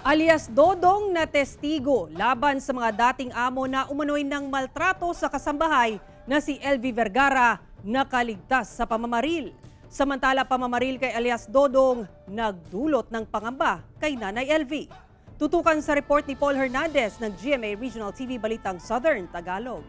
Alias Dodong na testigo laban sa mga dating amo na umano'y ng maltrato sa kasambahay na si LV Vergara nakaligtas sa pamamaril. Samantala pamamaril kay alias Dodong nagdulot ng pangamba kay Nanay LV. Tutukan sa report ni Paul Hernandez ng GMA Regional TV Balitang Southern Tagalog.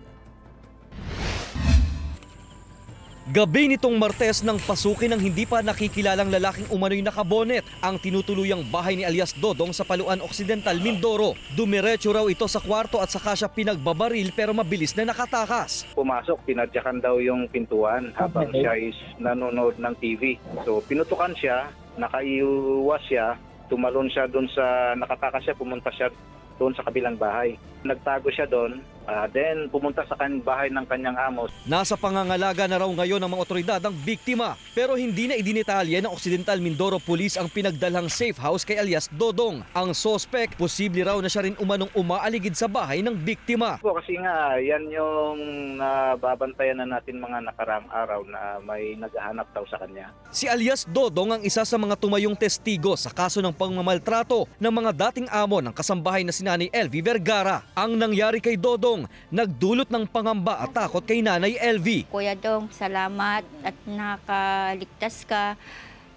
Gabi nitong Martes nang pasukin ng hindi pa nakikilalang lalaking umano'y nakabonet ang tinutuluyang bahay ni alias Dodong sa Paluan Occidental, Mindoro. Dumiretso raw ito sa kwarto at saka siya pinagbabaril pero mabilis na nakatakas. Pumasok, tinadyakan daw yung pintuan habang siya is nanonood ng TV. So pinutukan siya, nakaiwas siya, tumalon siya doon sa nakatakas siya, pumunta siya doon sa kabilang bahay. Nagtago siya doon, then pumunta sa bahay ng kanyang amo. Nasa pangangalaga na raw ngayon ng mga otoridad ang biktima pero hindi na idinetalye ng Occidental Mindoro Police ang pinagdalhang safe house kay alias Dodong. Ang suspect, posible raw na siya rin umanong umaaligid sa bahay ng biktima. Kasi nga, yan yung nababantayan na natin mga nakaraang araw na may naghahanap daw sa kanya. Si alias Dodong ang isa sa mga tumayong testigo sa kaso ng pangmamaltrato ng mga dating amo ng kasambahay na si Nanay LV Vergara. Ang nangyari kay Dodong, nagdulot ng pangamba at takot kay Nanay LV. Kuya Dong, salamat at nakaligtas ka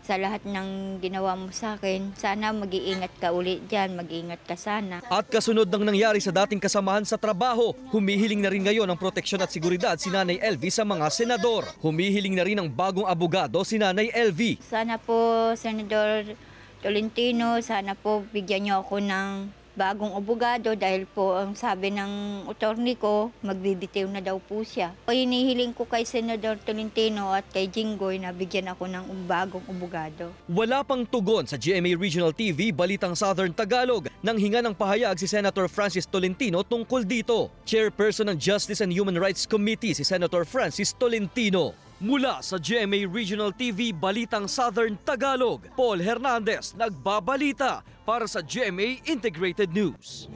sa lahat ng ginawa mo sa akin. Sana mag-iingat ka ulit dyan, mag-iingat ka sana. At kasunod ng nangyari sa dating kasamahan sa trabaho, humihiling na rin ngayon ng proteksyon at seguridad si Nanay LV sa mga senador. Humihiling na rin ng bagong abogado si Nanay LV. Sana po, Senador Tolentino, sana po bigyan niyo ako ng bagong abogado dahil po ang sabi ng attorney ko, magbibitiw na daw po siya. Hinihiling ko kay Senador Tolentino at kay Jinggoy na bigyan ako ng bagong abogado. Wala pang tugon sa GMA Regional TV Balitang Southern Tagalog nang hinga ng pahayag si Senator Francis Tolentino tungkol dito. Chairperson ng Justice and Human Rights Committee si Senator Francis Tolentino. Mula sa GMA Regional TV Balitang Southern Tagalog, Paul Hernandez nagbabalita para sa GMA Integrated News.